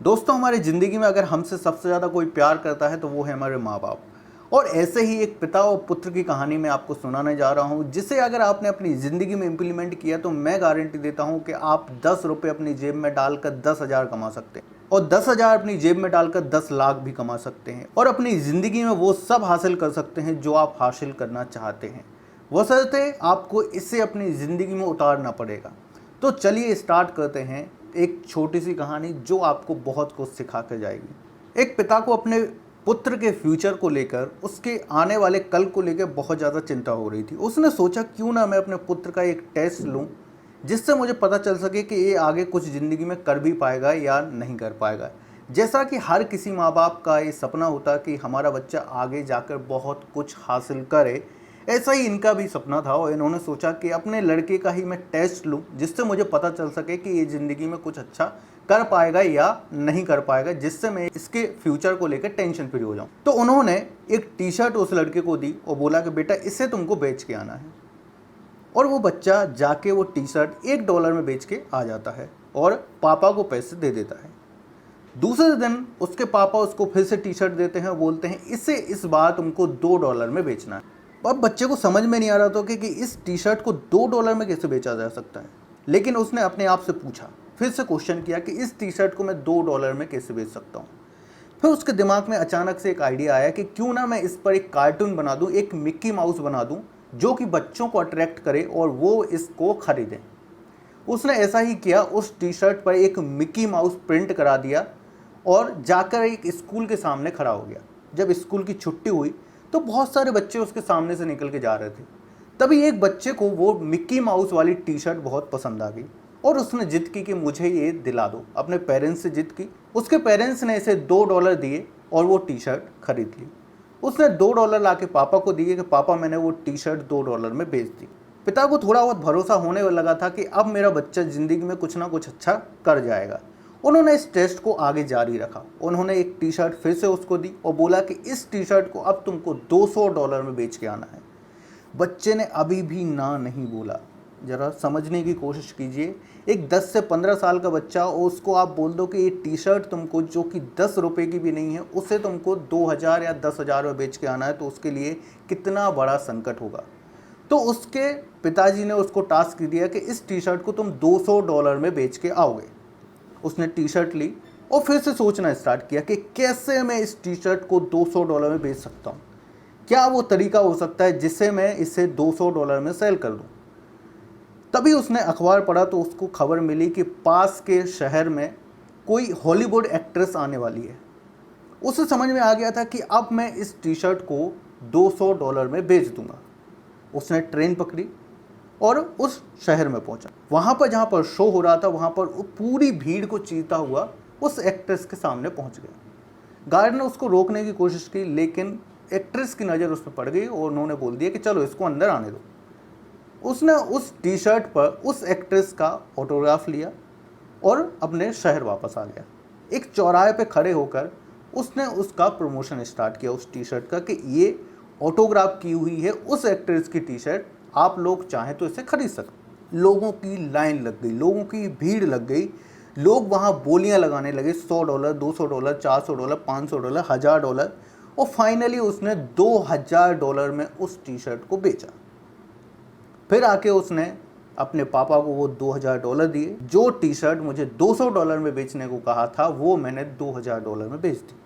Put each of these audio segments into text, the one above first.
दोस्तों, हमारी ज़िंदगी में अगर हमसे सबसे ज़्यादा कोई प्यार करता है तो वो है हमारे माँ बाप। और ऐसे ही एक पिता और पुत्र की कहानी मैं आपको सुनाने जा रहा हूँ, जिसे अगर आपने अपनी ज़िंदगी में इम्प्लीमेंट किया तो मैं गारंटी देता हूँ कि आप 10 रुपये अपनी जेब में डालकर 10,000 कमा सकते हैं, और 10,000 अपनी जेब में डालकर 10 लाख भी कमा सकते हैं, और अपनी ज़िंदगी में वो सब हासिल कर सकते हैं जो आप हासिल करना चाहते हैं। बशर्ते आपको इसे अपनी ज़िंदगी में उतारना पड़ेगा। तो चलिए स्टार्ट करते हैं एक छोटी सी कहानी जो आपको बहुत कुछ सिखा कर जाएगी। एक पिता को अपने पुत्र के फ्यूचर को लेकर, उसके आने वाले कल को लेकर बहुत ज़्यादा चिंता हो रही थी। उसने सोचा क्यों ना मैं अपने पुत्र का एक टेस्ट लूं, जिससे मुझे पता चल सके कि ये आगे कुछ ज़िंदगी में कर भी पाएगा या नहीं कर पाएगा। जैसा कि हर किसी माँ बाप का ये सपना होता कि हमारा बच्चा आगे जाकर बहुत कुछ हासिल करे, ऐसा ही इनका भी सपना था। और इन्होंने सोचा कि अपने लड़के का ही मैं टेस्ट लूं, जिससे मुझे पता चल सके कि ये ज़िंदगी में कुछ अच्छा कर पाएगा या नहीं कर पाएगा, जिससे मैं इसके फ्यूचर को लेकर टेंशन फ्री हो जाऊं। तो उन्होंने एक टी शर्ट उस लड़के को दी और बोला कि बेटा, इससे तुमको बेच के आना है। और वो बच्चा जाके वो टी शर्ट $1 में बेच के आ जाता है और पापा को पैसे दे देता है। दूसरे दिन उसके पापा उसको फिर से टी शर्ट देते हैं और बोलते हैं इसे इस बार तुमको $2 में बेचना है। अब बच्चे को समझ में नहीं आ रहा था कि इस टी शर्ट को $2 में कैसे बेचा जा सकता है, लेकिन उसने अपने आप से पूछा, फिर से क्वेश्चन किया कि इस टी शर्ट को मैं $2 में कैसे बेच सकता हूँ। फिर उसके दिमाग में अचानक से एक आइडिया आया कि क्यों ना मैं इस पर एक कार्टून बना दूँ, एक मिक्की माउस बना दूँ, जो कि बच्चों को अट्रैक्ट करे और वो इसको खरीदें। उसने ऐसा ही किया, उस टी शर्ट पर एक मिक्की माउस प्रिंट करा दिया और जाकर एक स्कूल के सामने खड़ा हो गया। जब स्कूल की छुट्टी हुई तो बहुत सारे बच्चे उसके सामने से निकल के जा रहे थे। तभी एक बच्चे को वो मिक्की माउस वाली टी शर्ट बहुत पसंद आ गई और उसने जिद की कि मुझे ये दिला दो। अपने पेरेंट्स से जिद की। उसके पेरेंट्स ने इसे $2 दिए और वो टी शर्ट खरीद ली। उसने $2 ला के पापा को दिए कि पापा, मैंने वो टी शर्ट $2 में बेच दी। पिता को थोड़ा बहुत भरोसा होने लगा था कि अब मेरा बच्चा ज़िंदगी में कुछ ना कुछ अच्छा कर जाएगा। उन्होंने इस टेस्ट को आगे जारी रखा। उन्होंने एक टी शर्ट फिर से उसको दी और बोला कि इस टी शर्ट को अब तुमको $200 में बेच के आना है। बच्चे ने अभी भी ना नहीं बोला। ज़रा समझने की कोशिश कीजिए, एक 10 से 15 साल का बच्चा, और उसको आप बोल दो कि ये टी शर्ट तुमको, जो कि 10 रुपये की भी नहीं है, उसे तुमको 2,000 या 10,000 में बेच के आना है, तो उसके लिए कितना बड़ा संकट होगा। तो उसके पिताजी ने उसको टास्क दिया कि इस टी शर्ट को तुम $200 में बेच के आओगे। उसने टी शर्ट ली और फिर से सोचना स्टार्ट किया कि कैसे मैं इस टी शर्ट को $200 में बेच सकता हूँ। क्या वो तरीका हो सकता है जिससे मैं इसे $200 में सेल कर दूँ। तभी उसने अखबार पढ़ा तो उसको खबर मिली कि पास के शहर में कोई हॉलीवुड एक्ट्रेस आने वाली है। उसे समझ में आ गया था कि अब मैं इस टी शर्ट को $200 में बेच दूंगा। उसने ट्रेन पकड़ी और उस शहर में पहुंचा। वहां पर जहां पर शो हो रहा था, वहां पर पूरी भीड़ को चीरता हुआ उस एक्ट्रेस के सामने पहुंच गया। गार्ड ने उसको रोकने की कोशिश की, लेकिन एक्ट्रेस की नज़र उस पर पड़ गई और उन्होंने बोल दिया कि चलो इसको अंदर आने दो। उसने उस टी शर्ट पर उस एक्ट्रेस का ऑटोग्राफ लिया और अपने शहर वापस आ गया। एक चौराहे पे खड़े होकर उसने उसका प्रमोशन स्टार्ट किया उस टी शर्ट का कि ये ऑटोग्राफ की हुई है उस एक्ट्रेस की टी शर्ट, आप लोग चाहें तो इसे खरीद सकते। लोगों की लाइन लग गई, लोगों की भीड़ लग गई। लोग वहाँ बोलियां लगाने लगे, $100, $200, $400, $500, $1,000, और फाइनली उसने $2,000 में उस टी शर्ट को बेचा। फिर आके उसने अपने पापा को वो $2,000 दिए। जो टी शर्ट मुझे $200 में बेचने को कहा था, वो मैंने $2,000 में बेच दी।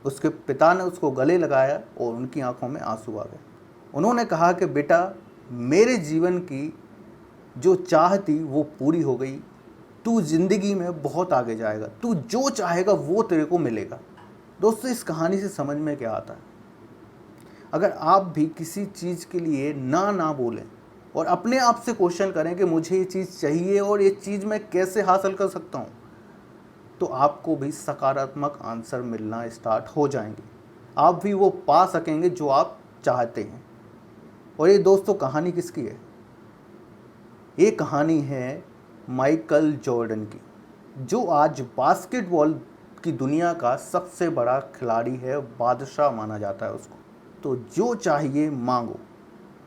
उसके पिता ने उसको गले लगाया और उनकी आंखों में आंसू आ गए। उन्होंने कहा कि बेटा, मेरे जीवन की जो चाह थी वो पूरी हो गई। तू जिंदगी में बहुत आगे जाएगा, तू जो चाहेगा वो तेरे को मिलेगा। दोस्तों, इस कहानी से समझ में क्या आता है? अगर आप भी किसी चीज़ के लिए ना बोलें और अपने आप से क्वेश्चन करें कि मुझे ये चीज़ चाहिए और ये चीज़ मैं कैसे हासिल कर सकता हूँ, तो आपको भी सकारात्मक आंसर मिलना स्टार्ट हो जाएंगे। आप भी वो पा सकेंगे जो आप चाहते हैं। और ये दोस्तों, कहानी किसकी है? ये कहानी है माइकल जॉर्डन की, जो आज बास्केटबॉल की दुनिया का सबसे बड़ा खिलाड़ी है, बादशाह माना जाता है उसको। तो जो चाहिए मांगो,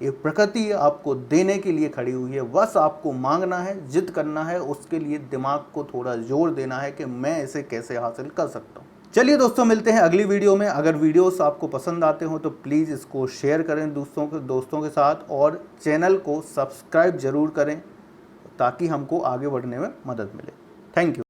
ये प्रकृति आपको देने के लिए खड़ी हुई है, बस आपको मांगना है, जिद करना है, उसके लिए दिमाग को थोड़ा जोर देना है कि मैं इसे कैसे हासिल कर सकता हूँ। चलिए दोस्तों, मिलते हैं अगली वीडियो में। अगर वीडियोस आपको पसंद आते हो तो प्लीज़ इसको शेयर करें दोस्तों के साथ, और चैनल को सब्सक्राइब जरूर करें ताकि हमको आगे बढ़ने में मदद मिले। Thank you.